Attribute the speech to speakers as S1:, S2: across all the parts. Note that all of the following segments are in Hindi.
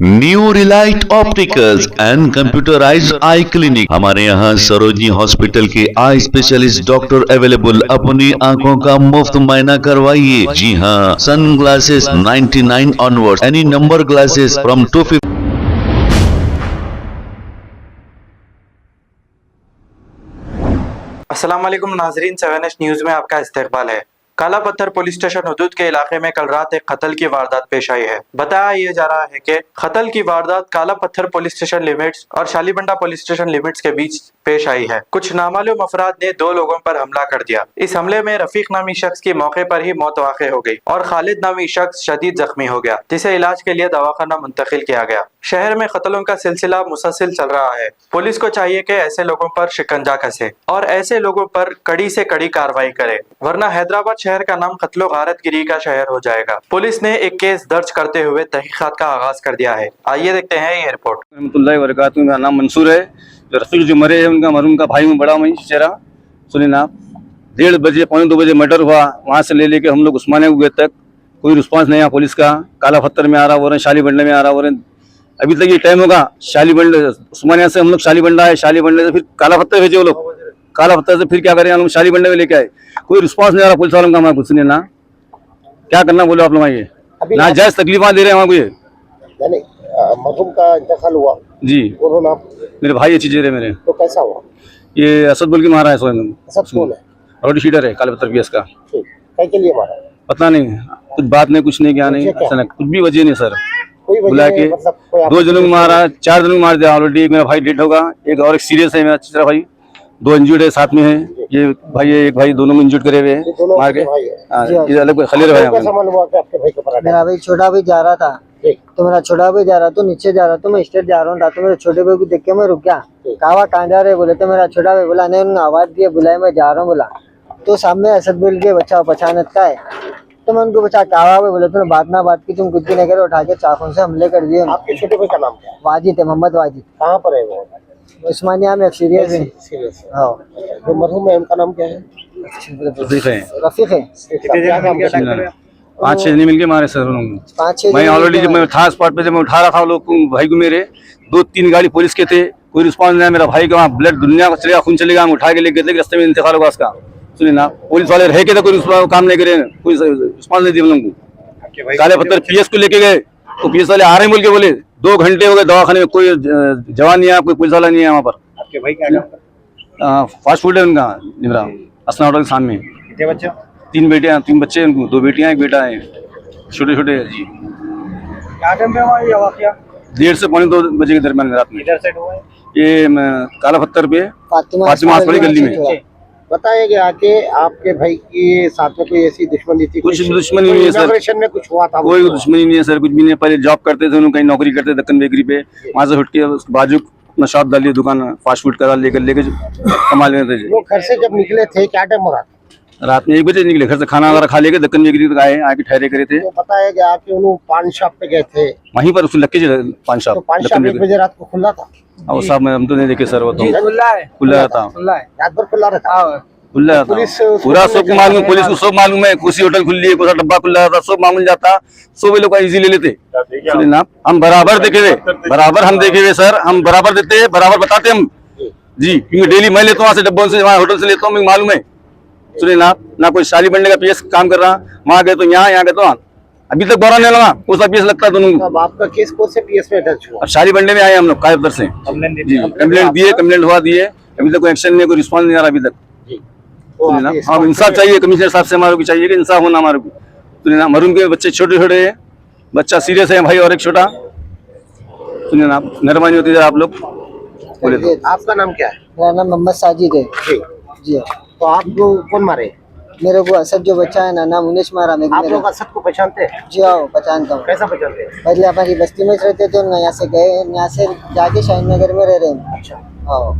S1: New Relight opticals and computerised I clinic. हमारे यहाँ सरोजनी हॉस्पिटल के आई स्पेशलिस्ट डॉक्टर अवेलेबल। अपनी आंखों का मुफ्त मुआयना करवाइए। जी हाँ, sun glasses 99 onward, any number glasses from 250।
S2: अस्सलाम वालेकुम नाजरीन, 7H न्यूज में आपका इस्तकबाल है। काला पत्थर पुलिस स्टेशन हुदूद के इलाके में कल रात एक कत्ल की वारदात पेश आई है। बताया यह जा रहा है कि कत्ल की वारदात काला पत्थर पुलिस स्टेशन लिमिट्स और शालीबंडा पुलिस स्टेशन लिमिट्स के बीच पेश आई है। कुछ नामालूम अफराद ने 2 लोगों पर हमला कर दिया। इस हमले में रफीक नामी शख्स की मौके पर ही मौत वाक़ई हो गई और खालिद नामी शख्स शदीद जख्मी हो गया, जिसे इलाज के लिए दवाखाना मुंतकिल किया गया। शहर में कत्लों का सिलसिला मुसलसिल चल रहा है। पुलिस को चाहिए कि ऐसे लोगों पर शिकंजा कसे और ऐसे लोगों पर कड़ी से कड़ी कार्रवाई करे, वरना हैदराबाद शहर का नाम कत्लो गारतगिरी का शहर हो जाएगा। पुलिस ने एक केस दर्ज करते हुए तहकीकात का आगाज कर दिया है। आइए देखते हैं ये रिपोर्ट।
S3: मेरा नाम मंसूर है। जो रफीक जो मरे हैं उनका मरूम का भाई हूँ, बड़ा मैं चेहरा। सुनिए ना, 1:30 बजे 1:45 बजे मर्डर हुआ। वहाँ से ले के हम लोग उस्मानिया गए तक कोई रिस्पांस नहीं आया पुलिस का। काला पत्थर में आ रहा हो रहे, शाली बंडे में आ रहा हो रहे। अभी तक ये टाइम होगा। शाली बंडे उस्मानिया से हम लोग शाली बंडा है, शाली बंडे से फिर काला पत्थर भेजे वो लोग। काला पत्थर से फिर क्या करें, हम लोग शाली बंडे में लेके आए। कोई रिस्पांस नहीं आ रहा पुलिस वालों का। हमारा कुछ नहीं ना, क्या करना बोलो आप लोग। ये नाजायज तकलीफा दे रहे हैं वहाँ को। ये
S4: मरहूम का इंतकाल हुआ
S3: जी,
S4: और
S3: मेरे भाई अच्छी चेहरे मेरे।
S4: तो कैसा हुआ?
S3: ये असद बोल के मारा है।
S4: असद कौन है?
S3: रोटी शीटर है, काले पत्थर पीएस का।
S4: क्या के लिए मारा?
S3: पता नहीं, कुछ बात नहीं, कुछ नहीं, क्या नहीं, कुछ भी वजह नहीं सर। बुला के मतलब 2 जनों को मारा, 4 जनों को मार दिया ऑलरेडी। एक मेरा भाई डेड होगा, एक और एक सीरियस है मेरा चचरा भाई। 2 इंजर्ड है साथ में है। ये भाई है, एक भाई, दोनों में इंजर्ड करे हुए हैं मार के। ये अलग खलील भाई।
S5: मेरा भाई छोटा भाई जा रहा था, तो मेरा छोटा भाई जा रहा तो नीचे जा रहा, तो मैं स्टेट जा रहा हूँ। तो मेरे छोटे भाई को देख के मैं रुक गया। कहाँ जा रहे बोले, तो मेरा छोटा भाई बोला नहीं, उन्होंने आवाज दिया, बुलाए, मैं जा रहा हूँ बोला। तो सामने असद बोल के बच्चा पहचानत का है, तो मैं उनको बचा कहा बोले तुमने बात की, तुम कुछ भी नहीं करे, उठा के चाकू से हमले कर दिए।
S4: आपके छोटे भाई का नाम क्या है?
S5: वाजिद है, मोहम्मद वाजिद।
S4: कहाँ पर है वो?
S5: उस्मानिया में। सीरियस है। हाँ।
S4: जो मरहूम है उनका नाम क्या है?
S5: रफीक है।
S3: 5-6 जने मिलके मारे सर।
S5: 5-6
S3: मैं ऑलरेडी जब मैं था स्पॉट पे, जब मैं उठा रहा था लोग भाई को, मेरे 2-3 गाड़ी पुलिस के थे, कोई रिस्पांस नहीं। मेरा भाई का वहाँ ब्लड दुनिया का चलेगा, खून चलेगा, हम उठा के लेके गए, रास्ते में इंतकाल होगा उसका। सुनिए ना, पुलिस वाले रह के तो कोई काम नहीं करे, कोई रिस्पांस नहीं दिया हम लोग को। काले पत्थर पीएस को लेके गए, तो पीएस वाले आ रहे बोल के बोले 2 घंटे हो गए दवाखाने में, कोई जवान नहीं है, कोई पुलिस वाला नहीं है वहाँ पर।
S4: आपके भाई क्या
S3: फास्ट फूड है उनका, निमरा असना होटल के सामने।
S4: कितने बच्चे?
S3: 3 बेटियां, 3 बच्चे उनको, 2 बेटियां, 1 बेटा है, छोटे छोटे जी।
S4: क्या टाइम पे हुआ ये वाकया?
S3: 1:30 से 2:45 बजे के दरमियान रात में।
S4: इधर से हुआ है
S3: ये काला पत्थर पे फातिमा आसवाड़ी गली में।
S4: बताया गया कि आपके भाई के साथ में कोई ऐसी दुश्मनी थी?
S3: कुछ दुश्मनी नहीं है सर,
S4: में कुछ हुआ था?
S3: कोई दुश्मनी नहीं है सर, कुछ भी नहीं। पहले जॉब करते थे, उन्होंने कहीं नौकरी करते दक्कन बेकरी पे, वहाँ से उठ के बाजू अपना शॉप डाली, दुकान फास्ट फूड करा, लेके कमा लेते थे।
S4: वो घर से जब निकले थे क्या टाइम हो रहा था?
S3: रात में 1 बजे निकले घर से, खाना वगैरह खा लेके दक्कन बेकरी तक आए, आके ठहरे करे थे।
S4: तो बताया गया कि उन्होंने पान शॉप पे गए थे,
S3: वहीं पर उसने लग के पान शॉप।
S4: तो पान शॉप 1 बजे रात को खुला था?
S3: और साहब हम तो नहीं देखे सर, वो तो खुला रहता,
S4: रात भर खुला रहता।
S3: खुला रहता पूरा। सब मालूम, पुलिस को सब मालूम है, कुछ होटल खुली है, कोई डब्बा खुला रहता, सब मालूम जाता, सब लोग इजी ले लेते। ना हम बराबर देखे हुए, बराबर हम देखे हुए सर, हम बराबर देते हैं, बराबर बताते हम जी, क्योंकि डेली मैं लेता हूँ वहाँ से, डब्बों से, वहाँ होटल से लेता हूँ, मुझे मालूम है। सुनिए ना कोई शाली बंडे का पीएस काम कर रहा, वहाँ गए तो यहाँ गए तो वहाँ। अभी तक बौरा नहीं लगा, कौन सा पीएस लगता है दोनों।
S4: अब आपका केस कौन से पीएस में दर्ज हुआ?
S3: अब शाली बंडे में आए हम लोग, कायदर से कंप्लेंट दिए, कंप्लेंट हुआ दिए, अभी तक कोई एक्शन नहीं, कोई रिस्पॉन्स नहीं आ रहा अभी तक। हम इंसाफ चाहिए, कमिश्नर साहब से हमारे को चाहिए कि इंसाफ होना हमारे को। सुनिए ना, मरूम के बच्चे छोटे छोटे हैं, बच्चा सीरियस है भाई, और एक छोटा। सुनिए ना, मेहरबानी होती है आप लोग बोले तो।
S4: आपका नाम क्या है?
S5: मेरा नाम मोहम्मद साजिद है जी।
S4: तो आपको कौन मारे?
S5: मेरे को असद जो बच्चा है ना, नाम उन्नीस मारा।
S4: आप लोग असद को पहचानते हैं?
S5: जी हाँ, पहचानता हूँ।
S4: कैसा पहचानते हैं?
S5: पहले हमारी बस्ती में रहते थे, यहाँ से गए, यहाँ से जाके शाहीन नगर में रह रहे हैं।
S4: अच्छा,
S5: हाँ,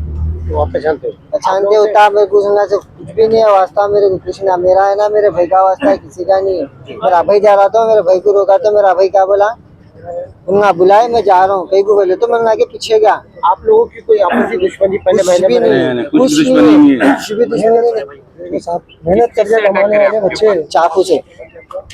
S4: तो आप पहचानते हो?
S5: पहचानते होता, मेरे को से कुछ भी नहीं है वास्ता, मेरे को कुछ ना, मेरा है ना, मेरे भाई का वास्ता है, किसी का नहीं है। मेरा भाई जा रहा था, मेरे भाई को रोका, तो मेरा भाई क्या बोला, उन्होंने बुलाए, मैं जा रहा हूँ कहीं को बोले, तो मैंने आगे पीछे गया।
S4: आप लोगों की कोई आपसी दुश्मनी पहले महीने में
S3: नहीं, कुछ दुश्मनी नहीं है,
S5: कुछ भी दुश्मनी नहीं। मेहनत करके कमाने वाले बच्चे चाकू से।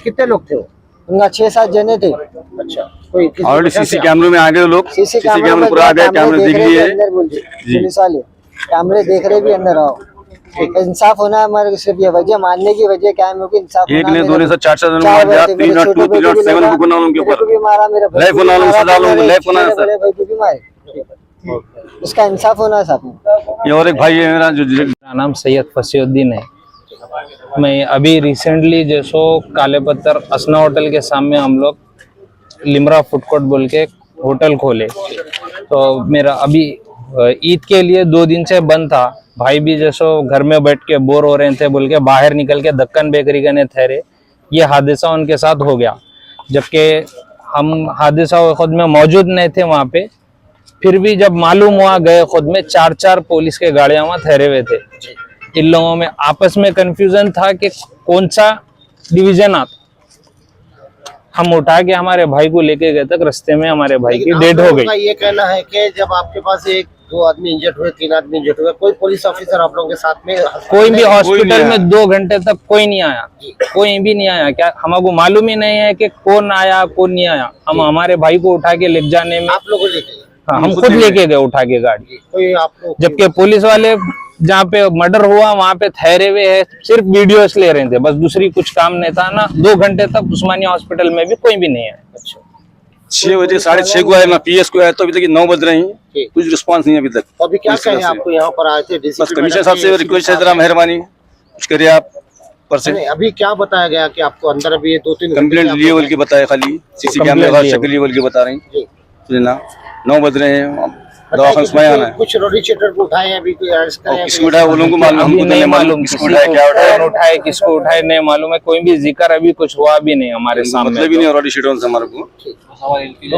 S4: कितने लोग थे वो?
S5: उनका 6-7 जने थे।
S4: अच्छा, कोई किसी
S3: ऑलरेडी
S4: पहचान
S3: सीसी
S4: से
S3: कैमरे में आ गए लोग,
S5: सीसी
S3: सीसी कैमरे
S5: में
S3: पूरा आ गए, कैमरे देख लिए।
S5: अंदर बोल
S3: जी।
S5: पुलिस वाले कैमरे देख रहे भी अंदर आओ। इंसाफ होना है हमारे, सिर्फ ये वजह मानने की वजह क्या है, मेरे को इंसाफ
S3: एक
S5: होना
S3: ने
S5: है।
S3: दो ने सर 4
S5: चार
S3: मार दिया,
S5: बजे मेरे
S3: 3
S5: छोटे
S3: 2
S5: भाई को भी
S3: 7
S5: लगा,
S3: को नाम उनके
S5: मेरे
S3: ऊपर
S5: को भी मारा, मेरे भाई
S3: लाइफ
S5: को भी
S3: बनाना,
S5: मारा,
S3: सजा
S5: तो
S3: लो,
S5: मेरे
S3: लाइफ बनाना,
S5: छोटे
S3: सर।
S5: बड़े भाई को भी मारे। इसका इंसाफ होना है साहब।
S3: ये और एक भाई है मेरा जो
S6: मेरा नाम सैयद फसीउद्दीन है। मैं अभी रिसेंटली जैसो काले पत्थर असना होटल के सामने हम लोग लिमरा फूड कोर्ट बोल के होटल खोले, तो मेरा अभी ईद के लिए 2 दिन से बंद था। भाई भी जैसो घर में बैठ के बोर हो रहे थे बोल के बाहर निकल के दक्कन बेकरी गने ठहरे, ये हादसा उनके साथ हो गया। जबकि हम हादसा खुद में मौजूद नहीं थे वहाँ पे, फिर भी जब मालूम हुआ गए खुद में 4 पुलिस के गाड़ियां वहां ठहरे हुए थे। इन लोगों में आपस में कंफ्यूजन था कि कौन सा डिवीजन आता। हम उठा के हमारे भाई को लेके गए तक रास्ते में हमारे भाई की डेथ हो गई।
S4: ये कहना है कि जब आपके पास 1-2 आदमी इंजर्ड हुए, 3 आदमी इंजर्ड हुए, कोई पुलिस ऑफिसर आप लोगों के साथ में
S6: कोई भी हॉस्पिटल
S3: नहीं
S6: में 2 घंटे तक कोई नहीं आया, कोई भी नहीं आया। क्या हमको मालूम ही नहीं है कि कौन आया कौन नहीं आया। हम हमारे भाई को उठा के ले जाने में
S4: आप लोगों लेके गए?
S6: हाँ, हम खुद लेके गए उठा के गाड़ी।
S4: कोई आप लोग
S6: जबकि पुलिस वाले जहाँ पे मर्डर हुआ वहाँ पे ठहरे हुए हैं, सिर्फ वीडियोस ले रहे थे, बस दूसरी कुछ काम नहीं था ना। 2 घंटे तक उस्मानिया हॉस्पिटल में भी कोई भी नहीं है।
S3: 6 बजे 6:30 को आया, मैं पीएस को आया तो अभी तक 9 बज रहे हैं, कुछ रिस्पांस नहीं है अभी तक।
S4: तो अभी क्या
S3: पुलिस की
S4: कहें
S3: तरफ से।
S4: आपको यहाँ पर आए थे?
S3: बस कमिश्नर साहब से रिक्वेस्ट है, जरा मेहरबानी कुछ करिए आप पर से।
S4: अभी क्या बताया गया कि आपको अंदर अभी 2-3
S3: कंप्लेंट लिए बोल के बताया, खाली सीसी कैमरे का चेक लिए बोल के बता रही हैं ना। 9 बज रहे हैं, दवाखाना उसमें आना है।
S4: कुछ रोडी चीटर को उठाए हैं, अभी कोई अरेस्ट करे हैं?
S3: किसको उठाया वो लोगों को मालूम,
S6: अभी
S3: हमको
S6: नहीं
S3: नहीं
S6: मालूम
S3: मालूम
S6: किसको
S3: किसको उठाया, क्या उठाया।
S6: कौन उठाए किसको उठाए नहीं मालूम है। कोई भी जिक्र अभी कुछ हुआ भी नहीं हमारे सामने।
S3: मतलब भी नहीं ऑलरेडी शीटों से हमारे को।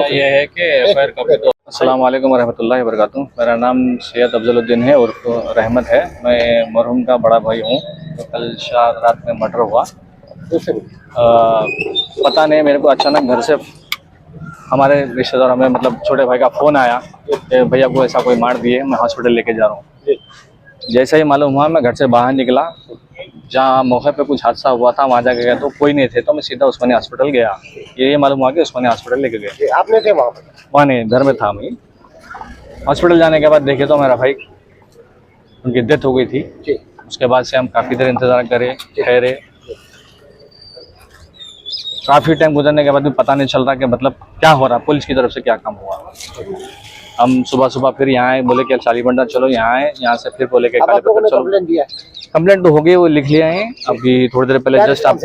S6: ये है कि अस्सलाम वालेकुम रहमतुल्लाहि व बरकातुहू। मेरा नाम सैयद अफजलुद्दीन है और रहमत है। मैं मरहूम का बड़ा भाई हूँ। तो कल रात में मर्डर हुआ। पता नहीं, मेरे को अचानक घर से हमारे रिश्तेदार हमें मतलब छोटे भाई का फ़ोन आया कि भैया को ऐसा कोई मार दिए, मैं हॉस्पिटल लेके जा रहा हूँ। जैसे ही मालूम हुआ मैं घर से बाहर निकला, जहाँ मौके पे कुछ हादसा हुआ था वहाँ जाके गया तो कोई नहीं थे, तो मैं सीधा उस्मानिया हॉस्पिटल गया। ये मालूम हुआ कि उस्मानिया हॉस्पिटल लेके गए।
S4: आपने थे वहाँ पर?
S6: वहाँ नहीं, घर में था मैं। हॉस्पिटल जाने के बाद देखे तो मेरा भाई, उनकी डेथ हो गई थी। उसके बाद से हम काफ़ी देर इंतज़ार करे, ठहरे। काफ़ी टाइम गुजरने के बाद भी पता नहीं चल रहा कि मतलब क्या हो रहा, पुलिस की तरफ से क्या काम हुआ। हम सुबह फिर यहाँ आए, बोले कि चाली बंडा चलो यहाँ आए, यहाँ से फिर बोले कि काले पत्थर चलो। कंप्लेंट तो हो गई, वो लिख लिया है। अभी थोड़ी देर पहले जस्ट अब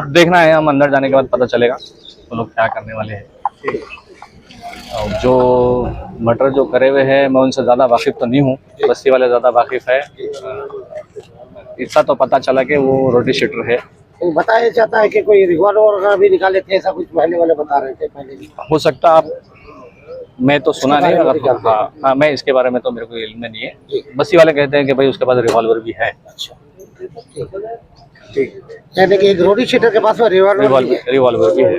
S6: देखना है, हम अंदर जाने के बाद पता चलेगा वो लोग क्या करने वाले हैं। और जो मर्डर जो करे हुए हैं मैं उनसे ज़्यादा वाकिफ़ तो नहीं हूँ, बस्ती वाले ज़्यादा वाकिफ़ है। इतना तो पता चला कि वो रोटी शीटर है।
S4: बताया जाता है कि कोई रिवॉल्वर वगैरह भी निकाले थे, ऐसा कुछ महल्ले वाले बता रहे थे पहले भी।
S6: हो सकता आप, मैं तो सुना नहीं, अगर हाँ मैं इसके बारे में तो मेरे को इल्म नहीं है। बस्ती वाले कहते हैं कि भाई उसके पास रिवॉल्वर भी है।
S4: ठीक, यानी कि एक रोडी शीटर के पास में रिवॉल्वर
S6: भी है।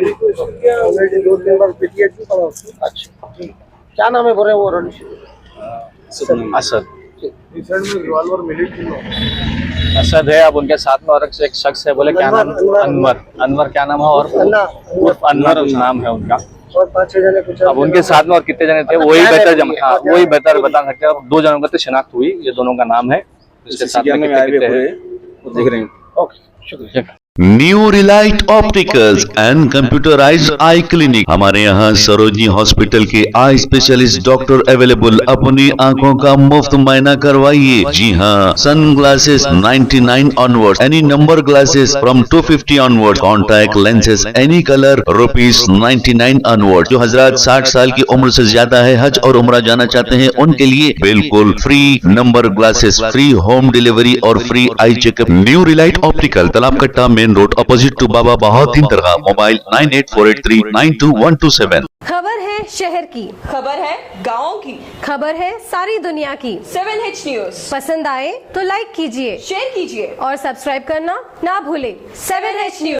S4: अच्छा, क्या नाम है बोले वो रोडी शीटर?
S6: असद असद है। अब उनके साथ में और एक शख्स है, बोले क्या नाम? अनवर क्या नाम है? और उर्फ अनवर नाम है उनका।
S4: और 5-6 जने कुछ।
S6: अब उनके साथ में और कितने जने थे वही बेहतर बता सकते हैं। अब 2 जनों का तो शिनाख्त हुई, ये दोनों का नाम है। इसके साथ में कितने
S3: देख रहे हैं।
S4: ओके, शुक्रिया।
S1: New Relight opticals and computerised I clinic. हमारे यहाँ सरोजनी हॉस्पिटल के आई स्पेशलिस्ट डॉक्टर अवेलेबल। अपनी आंखों का मुफ्त मायना करवाइए। जी हाँ, sun glasses 99 onward, any number glasses from 250 onward, contact lenses any colour ₹99 onward. जो हजरात 60 साल की उम्र से ज्यादा है, हज और उम्रा जाना चाहते हैं, उनके लिए बिल्कुल free number glasses, free home delivery और free eye checkup. New relight optical, Talab Katta, main road, opposite to Baba Bahauddin दरगाह। मोबाइल 9848392127।
S7: खबर है शहर की,
S8: खबर है गाँव की,
S7: खबर है सारी दुनिया की।
S8: 7H न्यूज
S7: पसंद आए तो लाइक कीजिए,
S8: शेयर कीजिए
S7: और सब्सक्राइब करना ना भूले।
S8: 7H news.